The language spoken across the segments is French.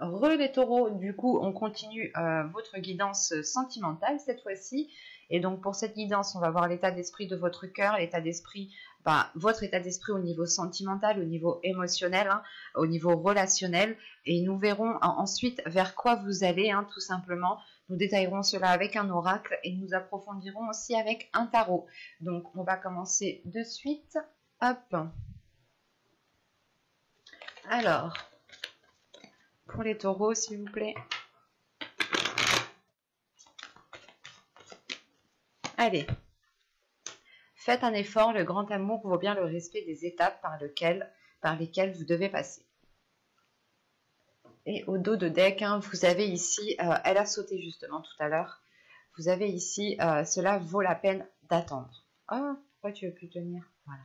Les taureaux, du coup, on continue votre guidance sentimentale cette fois-ci. Et donc, pour cette guidance, on va voir l'état d'esprit de votre cœur, l'état d'esprit, votre état d'esprit au niveau sentimental, au niveau émotionnel, hein, au niveau relationnel. Et nous verrons ensuite vers quoi vous allez, hein, tout simplement. Nous détaillerons cela avec un oracle et nous approfondirons aussi avec un tarot. Donc, on va commencer de suite. Hop. Alors, pour les taureaux, s'il vous plaît. Allez. Faites un effort, le grand amour vaut bien le respect des étapes par lesquelles vous devez passer. Et au dos de deck, hein, vous avez ici, elle a sauté justement tout à l'heure, vous avez ici, cela vaut la peine d'attendre. Oh, pourquoi tu veux plus tenir? Voilà.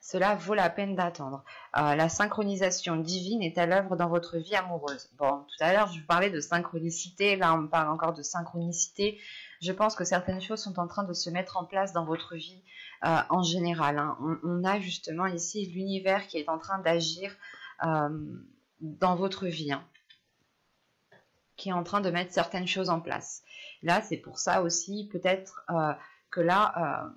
Cela vaut la peine d'attendre. La synchronisation divine est à l'œuvre dans votre vie amoureuse. Bon, tout à l'heure, je vous parlais de synchronicité. Là, on me parle encore de synchronicité. Je pense que certaines choses sont en train de se mettre en place dans votre vie en général. Hein. On a justement ici l'univers qui est en train d'agir dans votre vie. Hein, qui est en train de mettre certaines choses en place. Là, c'est pour ça aussi, peut-être que là...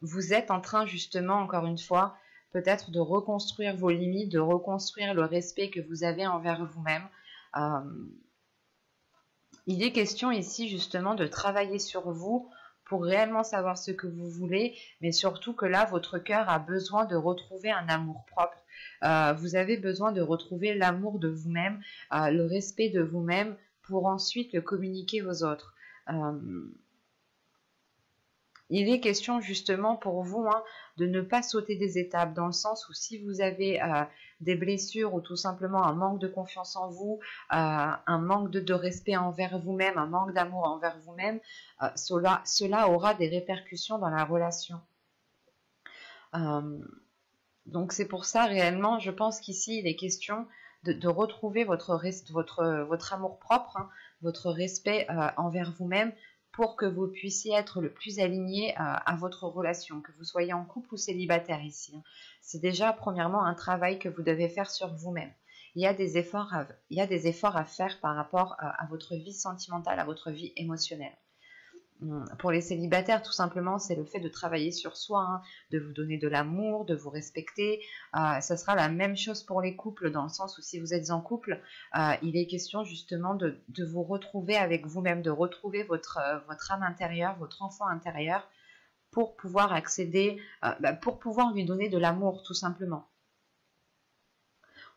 vous êtes en train justement, encore une fois, peut-être de reconstruire vos limites, de reconstruire le respect que vous avez envers vous-même. Il est question ici justement de travailler sur vous pour réellement savoir ce que vous voulez, mais surtout que là, votre cœur a besoin de retrouver un amour propre. Vous avez besoin de retrouver l'amour de vous-même, le respect de vous-même pour ensuite le communiquer aux autres. Il est question justement pour vous hein, de ne pas sauter des étapes dans le sens où si vous avez des blessures ou tout simplement un manque de confiance en vous, un manque de respect envers vous-même, un manque d'amour envers vous-même, cela aura des répercussions dans la relation. Donc c'est pour ça réellement, je pense qu'ici il est question de retrouver votre amour propre, hein, votre respect envers vous-même, pour que vous puissiez être le plus aligné à votre relation, que vous soyez en couple ou célibataire ici. C'est déjà premièrement un travail que vous devez faire sur vous-même. Il y a des efforts à faire par rapport à votre vie sentimentale, à votre vie émotionnelle. Pour les célibataires, tout simplement, c'est le fait de travailler sur soi, hein, de vous donner de l'amour, de vous respecter. Ça sera la même chose pour les couples, dans le sens où si vous êtes en couple, il est question justement de vous retrouver avec vous-même, de retrouver votre âme intérieure, votre enfant intérieur, pour pouvoir accéder, pour pouvoir lui donner de l'amour, tout simplement.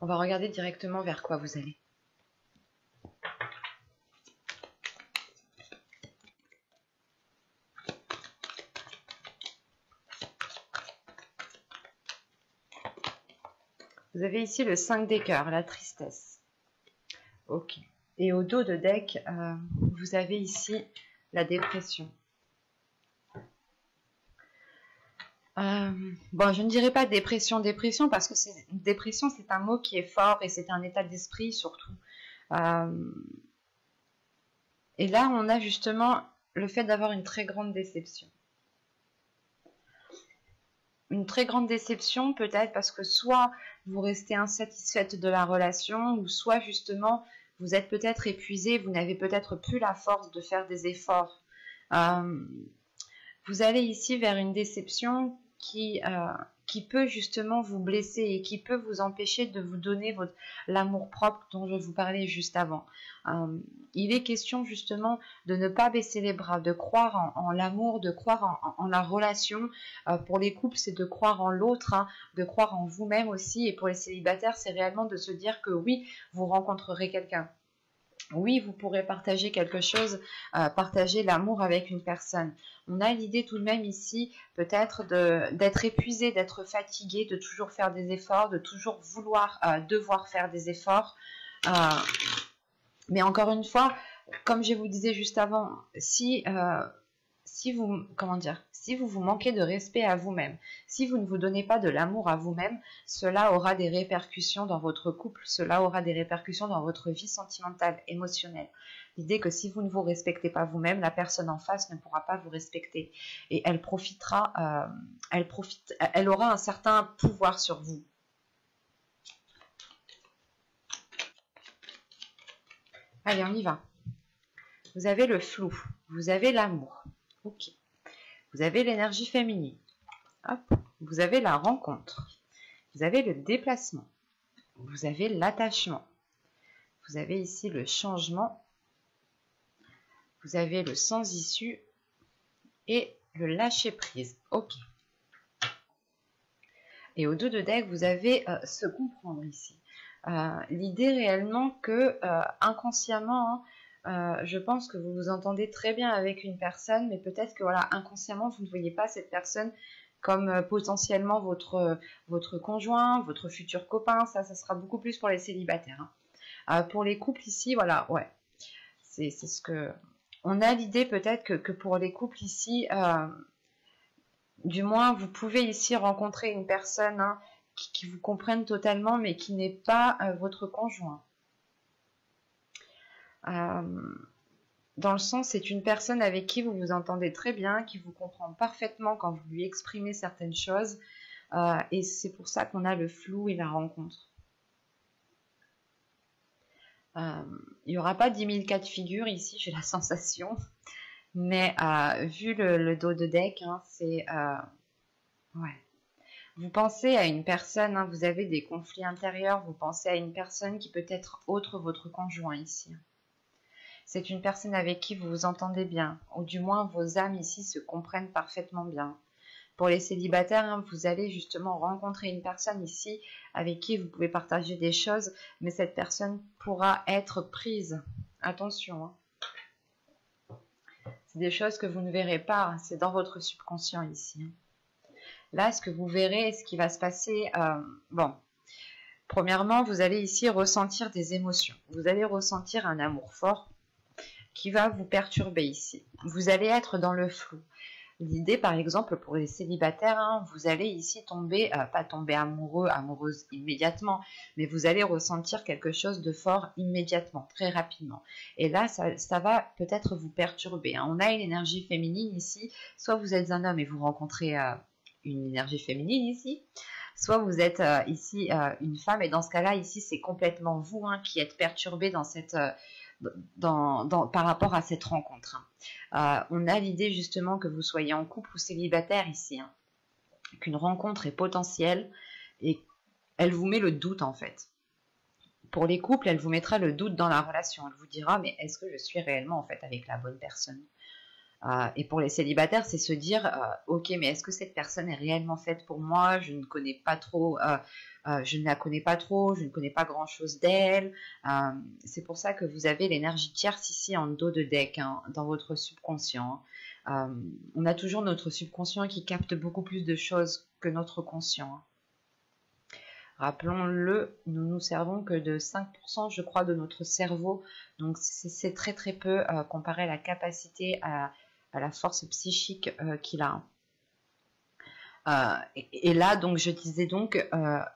On va regarder directement vers quoi vous allez. Vous avez ici le 5 des cœurs, la tristesse. Ok. Et au dos de deck, vous avez ici la dépression. Bon, je ne dirais pas dépression parce que dépression, c'est un mot qui est fort et c'est un état d'esprit surtout. Et là, on a justement le fait d'avoir une très grande déception. Une très grande déception peut-être parce que soit vous restez insatisfaite de la relation ou soit justement vous êtes peut-être épuisé, vous n'avez peut-être plus la force de faire des efforts. Vous allez ici vers une déception qui peut justement vous blesser et qui peut vous empêcher de vous donner l'amour propre dont je vous parlais juste avant. Il est question justement de ne pas baisser les bras, de croire en l'amour, de croire en la relation. Pour les couples, c'est de croire en l'autre, hein, de croire en vous-même aussi. Et pour les célibataires, c'est réellement de se dire que oui, vous rencontrerez quelqu'un. Oui, vous pourrez partager quelque chose, partager l'amour avec une personne. On a l'idée tout de même ici, peut-être d'être épuisé, d'être fatigué, de toujours faire des efforts, de toujours devoir faire des efforts. Mais encore une fois, comme je vous disais juste avant, si vous vous manquez de respect à vous-même, si vous ne vous donnez pas de l'amour à vous-même, cela aura des répercussions dans votre couple, cela aura des répercussions dans votre vie sentimentale, émotionnelle. L'idée que si vous ne vous respectez pas vous-même, la personne en face ne pourra pas vous respecter et elle aura un certain pouvoir sur vous. Allez, on y va. Vous avez le flou, vous avez l'amour. Ok. Vous avez l'énergie féminine. Hop. Vous avez la rencontre. Vous avez le déplacement. Vous avez l'attachement. Vous avez ici le changement. Vous avez le sans issue et le lâcher prise. Ok. Et au dos de deck, vous avez se comprendre ici. L'idée réellement que inconsciemment, je pense que vous vous entendez très bien avec une personne, mais peut-être que voilà, inconsciemment, vous ne voyez pas cette personne comme potentiellement votre conjoint, votre futur copain. Ça sera beaucoup plus pour les célibataires. Pour les couples ici, voilà, ouais. C'est ce que... On a l'idée peut-être que pour les couples ici... du moins, vous pouvez ici rencontrer une personne qui vous comprenne totalement, mais qui n'est pas votre conjoint. Dans le sens, c'est une personne avec qui vous vous entendez très bien, qui vous comprend parfaitement quand vous lui exprimez certaines choses. Et c'est pour ça qu'on a le flou et la rencontre. Il n'y aura pas 10 000 cas de figure ici, j'ai la sensation. Mais vu le dos de deck, c'est... ouais. Vous pensez à une personne, vous avez des conflits intérieurs, vous pensez à une personne qui peut être autre votre conjoint ici. C'est une personne avec qui vous vous entendez bien, ou du moins vos âmes ici se comprennent parfaitement bien. Pour les célibataires, vous allez justement rencontrer une personne ici avec qui vous pouvez partager des choses, mais cette personne pourra être prise. Attention, c'est des choses que vous ne verrez pas, c'est dans votre subconscient ici. Là, ce que vous verrez, ce qui va se passer, bon, premièrement, vous allez ici ressentir des émotions. Vous allez ressentir un amour fort qui va vous perturber ici. Vous allez être dans le flou. L'idée, par exemple, pour les célibataires, vous allez ici tomber, pas tomber amoureux, amoureuse immédiatement, mais vous allez ressentir quelque chose de fort immédiatement, très rapidement. Et là, ça va peut-être vous perturber. On a une énergie féminine ici. Soit vous êtes un homme et vous rencontrez une énergie féminine ici, soit vous êtes ici une femme, et dans ce cas-là, ici, c'est complètement vous qui êtes perturbé dans cette... par rapport à cette rencontre. On a l'idée justement que vous soyez en couple ou célibataire ici, qu'une rencontre est potentielle et elle vous met le doute en fait. Pour les couples, elle vous mettra le doute dans la relation. Elle vous dira, mais est-ce que je suis réellement en fait avec la bonne personne ? Et pour les célibataires, c'est se dire, ok, mais est-ce que cette personne est réellement faite pour moi ? Je ne connais pas trop, je ne la connais pas trop, je ne connais pas grand-chose d'elle. C'est pour ça que vous avez l'énergie tierce ici en dos de deck, dans votre subconscient. On a toujours notre subconscient qui capte beaucoup plus de choses que notre conscient. Rappelons-le, nous nous servons que de 5%, je crois, de notre cerveau. Donc c'est très très peu comparé à la capacité à la force psychique qu'il a. Et là, donc, je disais donc,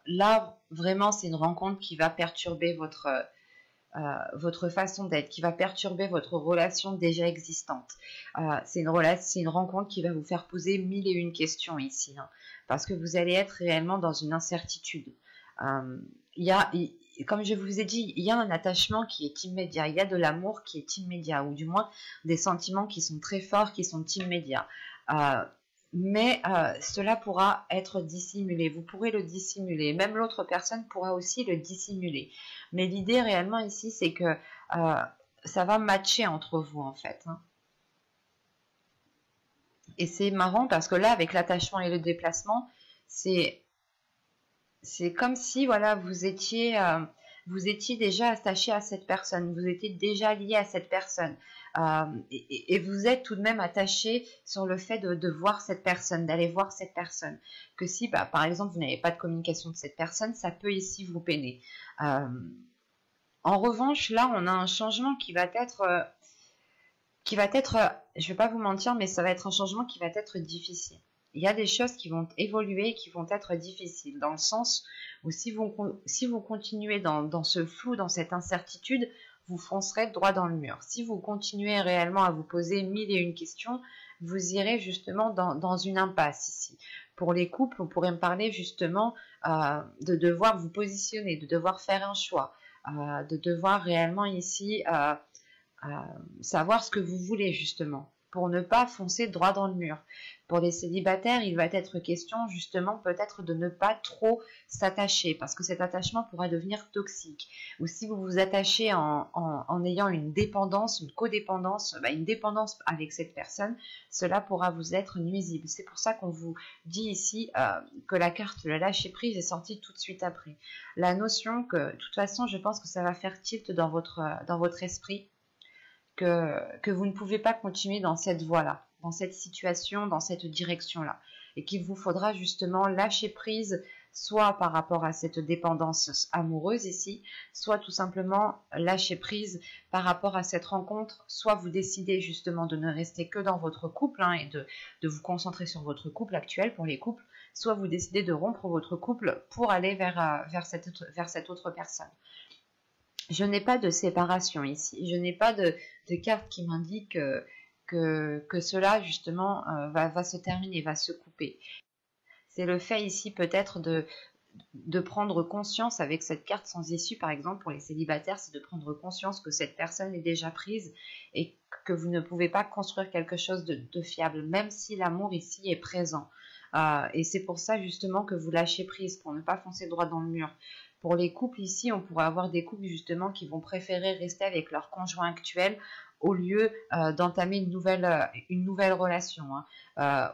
là, vraiment, c'est une rencontre qui va perturber votre façon d'être, qui va perturber votre relation déjà existante. C'est une rencontre qui va vous faire poser 1001 questions ici, parce que vous allez être réellement dans une incertitude. Comme je vous ai dit, il y a un attachement qui est immédiat, il y a de l'amour qui est immédiat, ou du moins des sentiments qui sont très forts, qui sont immédiats. Mais cela pourra être dissimulé, vous pourrez le dissimuler, même l'autre personne pourra aussi le dissimuler. Mais l'idée réellement ici, c'est que ça va matcher entre vous en fait. Et c'est marrant parce que là, avec l'attachement et le déplacement, c'est comme si voilà, vous étiez déjà attaché à cette personne, vous étiez déjà lié à cette personne. Et vous êtes tout de même attaché sur le fait de voir cette personne, d'aller voir cette personne. Que si, par exemple, vous n'avez pas de communication de cette personne, ça peut ici vous peiner. En revanche, là, on a un changement qui va être, je ne vais pas vous mentir, mais ça va être un changement qui va être difficile. Il y a des choses qui vont évoluer, qui vont être difficiles, dans le sens où si vous continuez dans ce flou, dans cette incertitude, vous foncerez droit dans le mur. Si vous continuez réellement à vous poser 1001 questions, vous irez justement dans une impasse ici. Pour les couples, on pourrait me parler justement de devoir vous positionner, de devoir faire un choix. de devoir réellement ici savoir ce que vous voulez justement, pour ne pas foncer droit dans le mur. Pour les célibataires, il va être question justement peut-être de ne pas trop s'attacher, parce que cet attachement pourra devenir toxique. Ou si vous vous attachez en ayant une dépendance, une codépendance, une dépendance avec cette personne, cela pourra vous être nuisible. C'est pour ça qu'on vous dit ici que la carte de la lâcher prise est sortie tout de suite après. La notion que, de toute façon, je pense que ça va faire tilt dans votre esprit, que vous ne pouvez pas continuer dans cette voie-là, dans cette situation, dans cette direction-là, et qu'il vous faudra justement lâcher prise, soit par rapport à cette dépendance amoureuse ici, soit tout simplement lâcher prise par rapport à cette rencontre, soit vous décidez justement de ne rester que dans votre couple et de vous concentrer sur votre couple actuel pour les couples, soit vous décidez de rompre votre couple pour aller vers cette autre personne. Je n'ai pas de séparation ici, je n'ai pas de carte qui m'indique que cela justement va se terminer, va se couper. C'est le fait ici peut-être de prendre conscience avec cette carte sans issue, par exemple pour les célibataires, c'est de prendre conscience que cette personne est déjà prise et que vous ne pouvez pas construire quelque chose de fiable, même si l'amour ici est présent. Et c'est pour ça justement que vous lâchez prise, pour ne pas foncer droit dans le mur. Pour les couples ici, on pourrait avoir des couples justement qui vont préférer rester avec leur conjoint actuel au lieu d'entamer une nouvelle relation,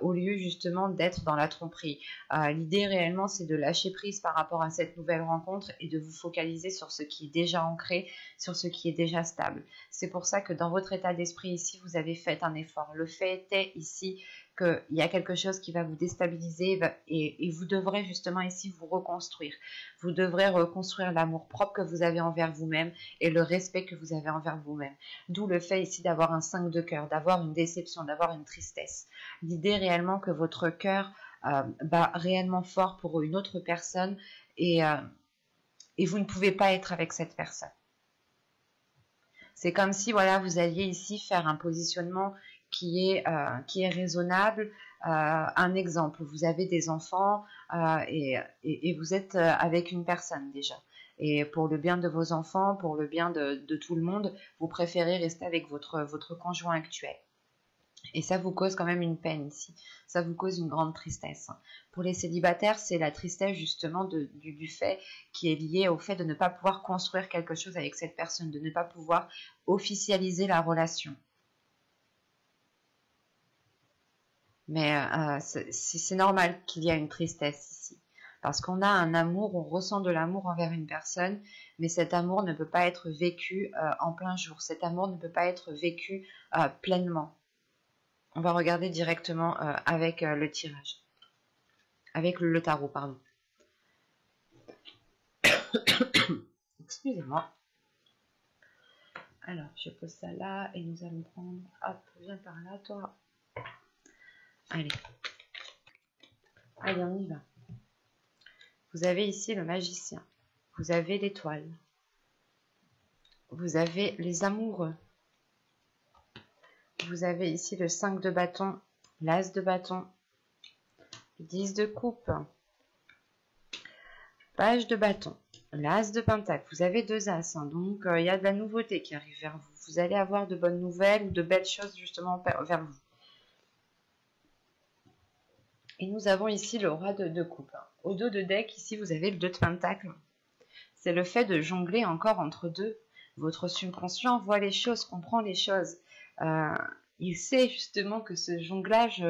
au lieu justement d'être dans la tromperie. L'idée réellement, c'est de lâcher prise par rapport à cette nouvelle rencontre et de vous focaliser sur ce qui est déjà ancré, sur ce qui est déjà stable. C'est pour ça que dans votre état d'esprit ici, vous avez fait un effort. Le fait est ici qu'il y a quelque chose qui va vous déstabiliser et vous devrez justement ici vous reconstruire. Vous devrez reconstruire l'amour propre que vous avez envers vous-même et le respect que vous avez envers vous-même. D'où le fait ici d'avoir un 5 de cœur, d'avoir une déception, d'avoir une tristesse. L'idée réellement que votre cœur bat réellement fort pour une autre personne et vous ne pouvez pas être avec cette personne. C'est comme si voilà, vous alliez ici faire un positionnement qui est raisonnable. Un exemple, vous avez des enfants et vous êtes avec une personne déjà. Et pour le bien de vos enfants, pour le bien de tout le monde, vous préférez rester avec votre conjoint actuel. Et ça vous cause quand même une peine ici. Ça vous cause une grande tristesse. Pour les célibataires, c'est la tristesse justement du fait qui est lié au fait de ne pas pouvoir construire quelque chose avec cette personne, de ne pas pouvoir officialiser la relation. Mais c'est normal qu'il y ait une tristesse ici. Parce qu'on a un amour, on ressent de l'amour envers une personne, mais cet amour ne peut pas être vécu en plein jour. Cet amour ne peut pas être vécu pleinement. On va regarder directement avec le tirage. Avec le tarot, pardon. Excusez-moi. Alors, je pose ça là et nous allons prendre... Hop, viens par là, toi. Allez. Allez, on y va. Vous avez ici le magicien. Vous avez l'étoile. Vous avez les amoureux. Vous avez ici le 5 de bâton, l'as de bâton, le 10 de coupe, page de bâton, l'as de pentacle. Vous avez 2 as, donc il y a de la nouveauté qui arrive vers vous. Vous allez avoir de bonnes nouvelles ou de belles choses justement vers vous. Et nous avons ici le roi de coupe. Au dos de deck, ici, vous avez le 2 de pentacle. C'est le fait de jongler encore entre deux. Votre subconscient voit les choses, comprend les choses. Il sait justement que ce jonglage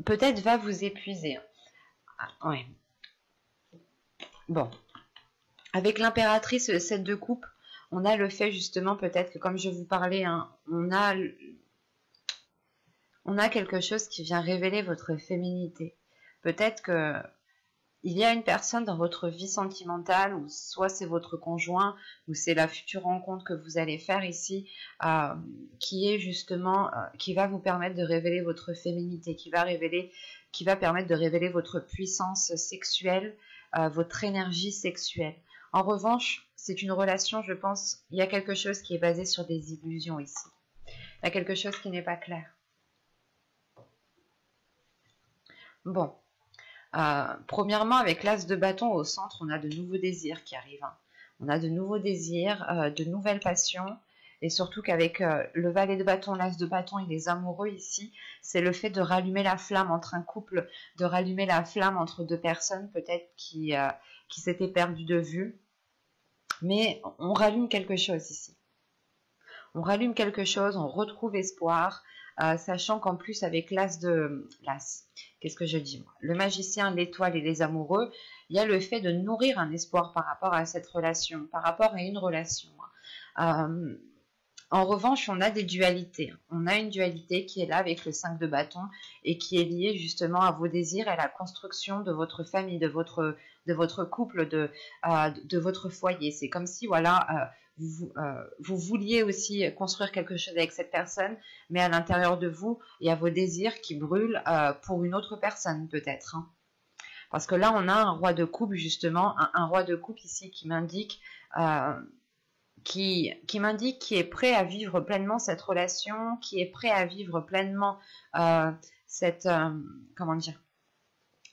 peut-être va vous épuiser. Ouais. Bon. Avec l'impératrice, le 7 de coupe, on a le fait justement peut-être que comme je vous parlais, on a quelque chose qui vient révéler votre féminité. Peut-être que il y a une personne dans votre vie sentimentale, ou soit c'est votre conjoint, ou c'est la future rencontre que vous allez faire ici, qui est justement, qui va vous permettre de révéler votre féminité, qui va permettre de révéler votre puissance sexuelle, votre énergie sexuelle. En revanche, c'est une relation, je pense, il y a quelque chose qui est basé sur des illusions ici. Il y a quelque chose qui n'est pas clair. Bon. Premièrement, avec l'as de bâton au centre, on a de nouveaux désirs qui arrivent. On a de nouveaux désirs, de nouvelles passions. Et surtout qu'avec le valet de bâton, l'as de bâton et les amoureux ici, c'est le fait de rallumer la flamme entre un couple, de rallumer la flamme entre deux personnes peut-être qui s'étaient perdues de vue. Mais on rallume quelque chose ici. On rallume quelque chose, on retrouve espoir, sachant qu'en plus avec qu'est-ce que je dis moi, le magicien, l'étoile et les amoureux, il y a le fait de nourrir un espoir par rapport à cette relation, par rapport à une relation. En revanche, on a des dualités. On a une dualité qui est là avec le 5 de bâton et qui est liée justement à vos désirs et à la construction de votre famille, de votre couple, de votre foyer. C'est comme si, voilà, vous vouliez aussi construire quelque chose avec cette personne, mais à l'intérieur de vous, il y a vos désirs qui brûlent pour une autre personne peut-être. Hein. Parce que là, on a un roi de coupe, justement, un roi de coupe ici qui m'indique... qui m'indique qui est prêt à vivre pleinement cette relation, qui est prêt à vivre pleinement comment dire,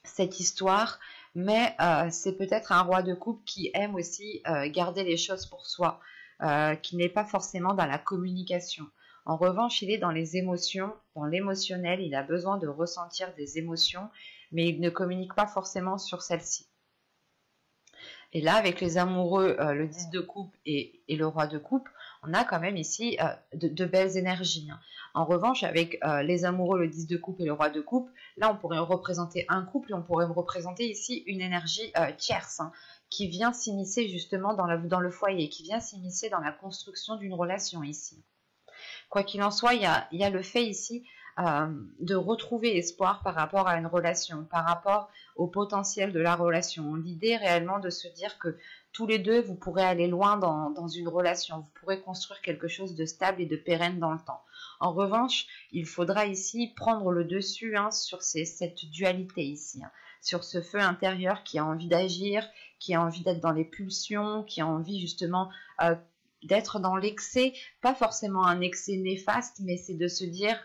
cette histoire, mais c'est peut-être un roi de coupe qui aime aussi garder les choses pour soi, qui n'est pas forcément dans la communication. En revanche, il est dans les émotions, dans l'émotionnel, il a besoin de ressentir des émotions, mais il ne communique pas forcément sur celles-ci. Et là, avec les amoureux, le 10 de coupe et le roi de coupe, on a quand même ici de belles énergies. Hein. En revanche, avec les amoureux, le 10 de coupe et le roi de coupe, là, on pourrait représenter un couple et on pourrait représenter ici une énergie tierce hein, qui vient s'immiscer justement dans le foyer, qui vient s'immiscer dans la construction d'une relation ici. Quoi qu'il en soit, il y a le fait ici de retrouver espoir par rapport à une relation, par rapport au potentiel de la relation. L'idée réellement de se dire que tous les deux, vous pourrez aller loin dans une relation, vous pourrez construire quelque chose de stable et de pérenne dans le temps. En revanche, il faudra ici prendre le dessus hein, sur cette dualité ici, hein, sur ce feu intérieur qui a envie d'agir, qui a envie d'être dans les pulsions, qui a envie justement d'être dans l'excès, pas forcément un excès néfaste, mais c'est de se dire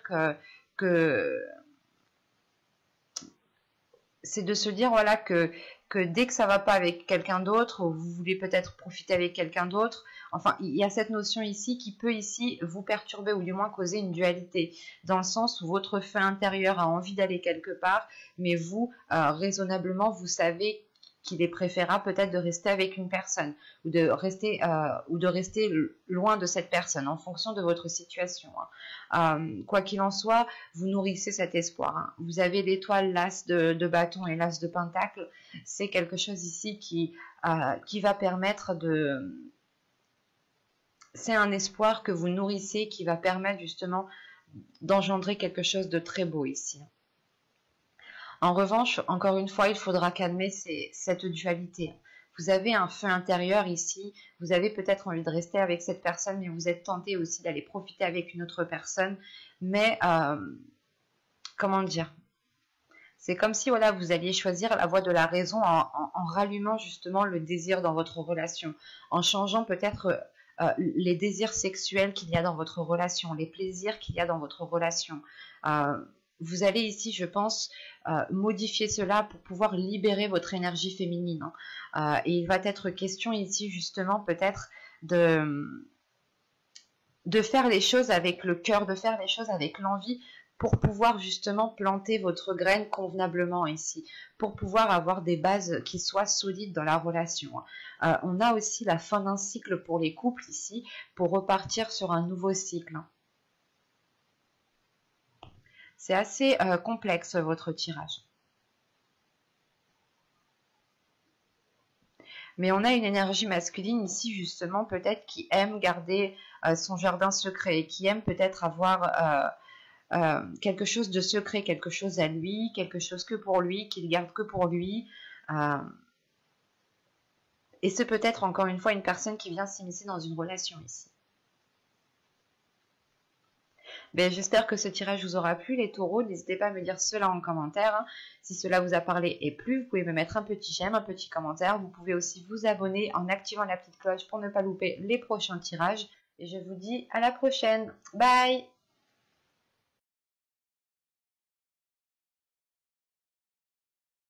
c'est de se dire voilà que dès que ça va pas avec quelqu'un d'autre, ou vous voulez peut-être profiter avec quelqu'un d'autre, enfin il y a cette notion ici qui peut ici vous perturber ou du moins causer une dualité, dans le sens où votre feu intérieur a envie d'aller quelque part, mais vous, raisonnablement, vous savez qu'il est préférable peut-être de rester avec une personne ou de rester loin de cette personne en fonction de votre situation. Hein. Quoi qu'il en soit, vous nourrissez cet espoir. Hein. Vous avez l'étoile, l'as de bâton et l'as de pentacle. C'est quelque chose ici qui va permettre de... C'est un espoir que vous nourrissez qui va permettre justement d'engendrer quelque chose de très beau ici. En revanche, encore une fois, il faudra calmer cette dualité. Vous avez un feu intérieur ici, vous avez peut-être envie de rester avec cette personne, mais vous êtes tenté aussi d'aller profiter avec une autre personne. Mais, comment dire, c'est comme si voilà, vous alliez choisir la voie de la raison en rallumant justement le désir dans votre relation, en changeant peut-être les désirs sexuels qu'il y a dans votre relation, les plaisirs qu'il y a dans votre relation. Vous allez ici, je pense, modifier cela pour pouvoir libérer votre énergie féminine. Hein. Et il va être question ici, justement, peut-être de faire les choses avec le cœur, de faire les choses avec l'envie pour pouvoir justement planter votre graine convenablement ici, pour pouvoir avoir des bases qui soient solides dans la relation. On a aussi la fin d'un cycle pour les couples ici, pour repartir sur un nouveau cycle. C'est assez complexe votre tirage. Mais on a une énergie masculine ici justement peut-être qui aime garder son jardin secret, qui aime peut-être avoir quelque chose de secret, quelque chose à lui, quelque chose que pour lui, qu'il garde que pour lui. Et c'est peut-être encore une fois une personne qui vient s'immiscer dans une relation ici. Ben, j'espère que ce tirage vous aura plu les taureaux, n'hésitez pas à me dire cela en commentaire, hein. Si cela vous a parlé et plu, vous pouvez me mettre un petit j'aime, un petit commentaire, vous pouvez aussi vous abonner en activant la petite cloche pour ne pas louper les prochains tirages, et je vous dis à la prochaine, bye.